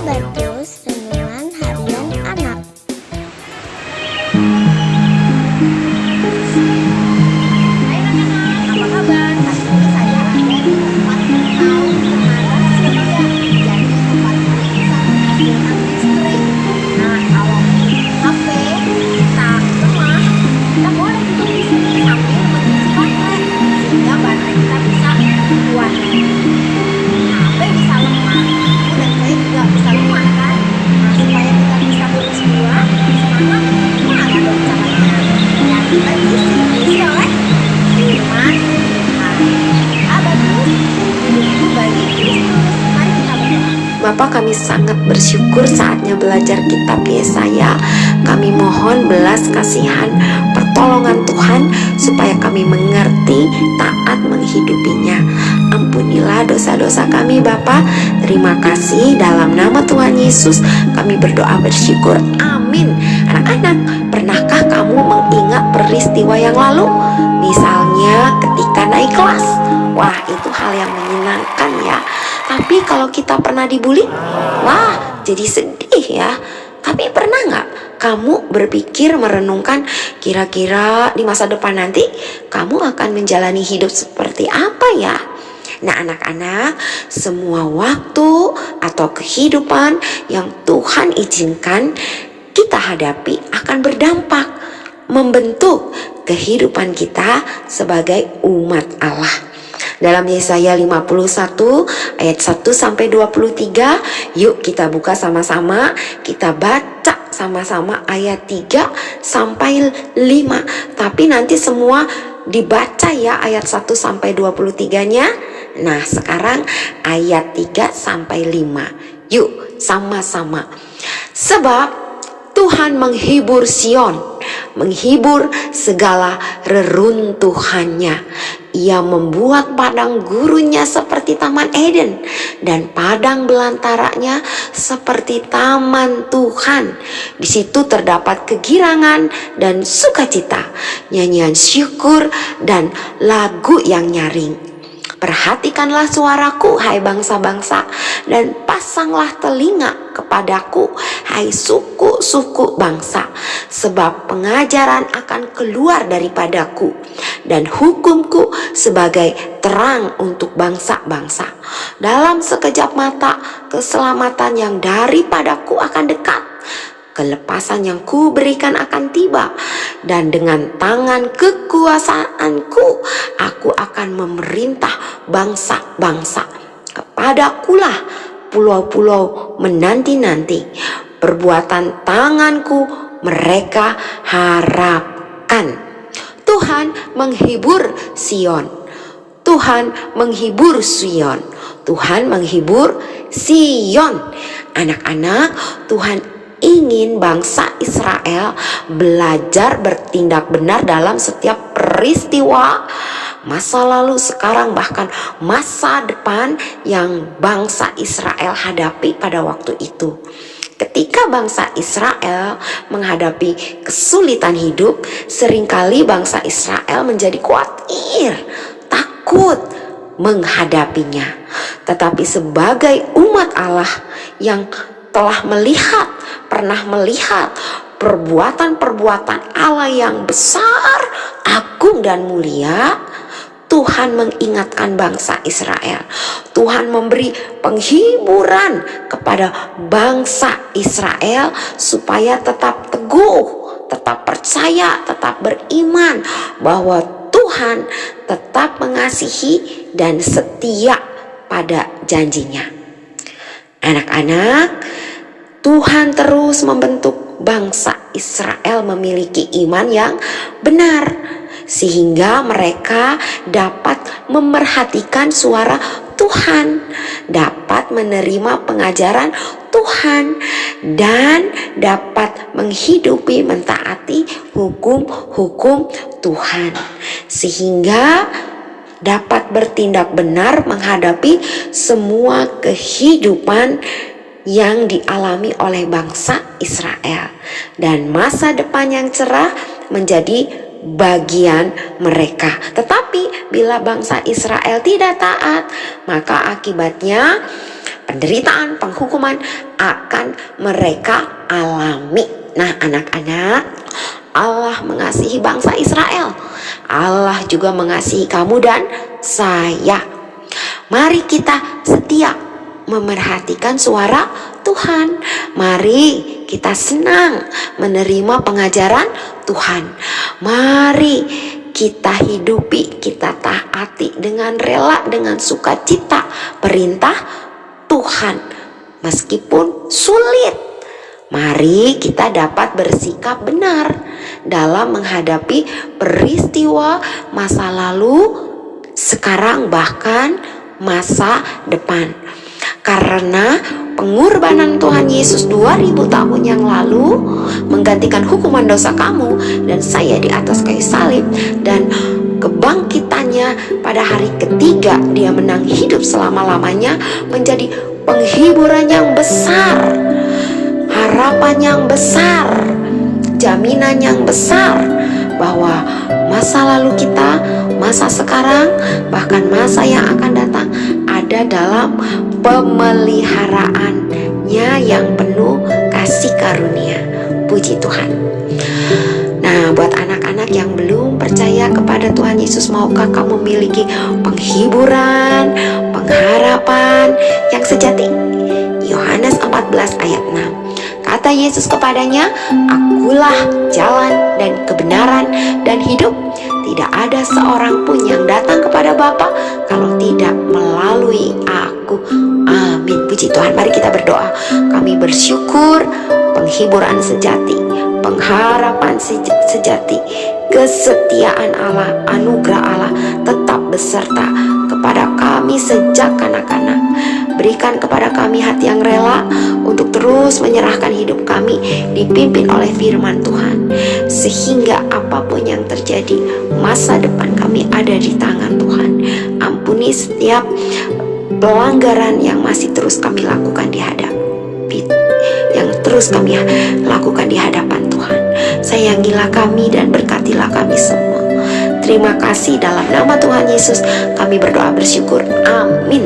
Kabartus Renungan Harian Anak. Hai anak-anak, apa kabar? Kali ini saya ada di tempat tahu kenalan sepeda. Jadi tempat ini bisa menghasilkan listrik. Nah, kalau HP kita lemah, kita boleh duduk di sini sambil mengisi baterai sehingga baterai kita bisa kuat. HP bisa lemah, dan saya juga bisa lemah kan? Nah, supaya kita bisa terus kuat, semangat, gimana dong caranya? Ya, kita diisi oleh firman Tuhan. Kabartus hidupku bagi Kristus. Mari kita berdoa. Bapa, kami sangat bersyukur saatnya belajar kitab Yesaya. Kami mohon belas kasihan pertolongan Tuhan supaya kami mengerti, taat menghidupinya. Ampunilah dosa-dosa kami Bapa. Terima kasih, dalam nama Tuhan Yesus kami berdoa bersyukur. Amin. Anak-anak, pernahkah kamu mengingat peristiwa yang lalu? Misalnya ketika naik kelas. Wah, itu hal yang menyenangkan ya. Tapi kalau kita pernah dibully, wah, jadi sedih ya. Tapi pernah nggak kamu berpikir merenungkan kira-kira di masa depan nanti kamu akan menjalani hidup seperti apa ya? Nah anak-anak, semua waktu atau kehidupan yang Tuhan izinkan kita hadapi akan berdampak membentuk kehidupan kita sebagai umat Allah. Dalam Yesaya 51 ayat 1 sampai 23, yuk kita buka sama-sama, kita baca sama-sama ayat 3 sampai 5. Tapi nanti semua dibaca ya ayat 1 sampai 23-nya. Nah, sekarang ayat 3 sampai 5. Yuk sama-sama. Sebab Tuhan menghibur Sion, menghibur segala reruntuhannya. Ia membuat padang gurunnya seperti taman Eden, dan padang belantaranya seperti taman Tuhan. Di situ terdapat kegirangan dan sukacita, nyanyian syukur dan lagu yang nyaring. Perhatikanlah suaraku, hai bangsa-bangsa, dan pasanglah telinga kepadaku, hai suku-suku bangsa. Sebab pengajaran akan keluar daripadaku, dan hukumku sebagai terang untuk bangsa-bangsa. Dalam sekejap mata, keselamatan yang daripadaku akan dekat. Kelepasan yang ku berikan akan tiba, dan dengan tangan kekuasaanku aku akan memerintah bangsa-bangsa. Kepadakulah pulau-pulau menanti-nanti, perbuatan tanganku mereka harapkan. Tuhan menghibur Sion, Tuhan menghibur Sion, Tuhan menghibur Sion. Anak-anak, Tuhan ingin bangsa Israel belajar bertindak benar dalam setiap peristiwa masa lalu, sekarang, bahkan masa depan yang bangsa Israel hadapi pada waktu itu. Ketika bangsa Israel menghadapi kesulitan hidup, seringkali bangsa Israel menjadi khawatir, takut menghadapinya. Tetapi sebagai umat Allah yang telah pernah melihat perbuatan-perbuatan Allah yang besar, agung dan mulia, Tuhan mengingatkan bangsa Israel. Tuhan memberi penghiburan kepada bangsa Israel supaya tetap teguh, tetap percaya, tetap beriman bahwa Tuhan tetap mengasihi dan setia pada janjinya. Anak-anak, Tuhan terus membentuk bangsa Israel memiliki iman yang benar, sehingga mereka dapat memerhatikan suara Tuhan, dapat menerima pengajaran Tuhan, dan dapat menghidupi, mentaati hukum-hukum Tuhan, sehingga dapat bertindak benar menghadapi semua kehidupan yang dialami oleh bangsa Israel, dan masa depan yang cerah menjadi bagian mereka. Tetapi bila bangsa Israel tidak taat, maka akibatnya penderitaan, penghukuman akan mereka alami. Nah, anak-anak, Allah mengasihi bangsa Israel. Allah juga mengasihi kamu dan saya. Mari kita setia memerhatikan suara Tuhan. Mari kita senang menerima pengajaran Tuhan. Mari kita hidupi, kita taati dengan rela, dengan sukacita perintah Tuhan meskipun sulit. Mari kita dapat bersikap benar dalam menghadapi peristiwa masa lalu, sekarang bahkan masa depan. Karena pengorbanan Tuhan Yesus 2000 tahun yang lalu menggantikan hukuman dosa kamu dan saya di atas kayu salib, dan kebangkitannya pada hari ketiga dia menang hidup selama-lamanya menjadi penghiburan yang besar, harapan yang besar, jaminan yang besar bahwa masa lalu kita, masa sekarang, bahkan masa yang akan datang ada dalam pemeliharaannya yang penuh kasih karunia. Puji Tuhan. Nah, buat anak-anak yang belum percaya kepada Tuhan Yesus, maukah kamu memiliki penghiburan, pengharapan yang sejati? Yohanes 14 ayat 6. Kata Yesus kepadanya, "Akulah jalan dan kebenaran dan hidup. Tidak ada seorang pun yang datang kepada Bapa kalau tidak melalui aku." Amin. Puji Tuhan. Mari kita berdoa. Kami bersyukur penghiburan sejati, pengharapan sejati, kesetiaan Allah, anugerah Allah tetap beserta kepada kami sejak kanak-kanak. Berikan kepada kami hati yang rela untuk terus menyerahkan hidup kami dipimpin oleh firman Tuhan, sehingga apapun yang terjadi, masa depan kami ada di tangan Tuhan. Ampuni setiap pelanggaran yang masih terus kami lakukan di hadapan Tuhan. Sayangilah kami dan berkatilah kami semua. Terima kasih, dalam nama Tuhan Yesus kami berdoa bersyukur. Amin.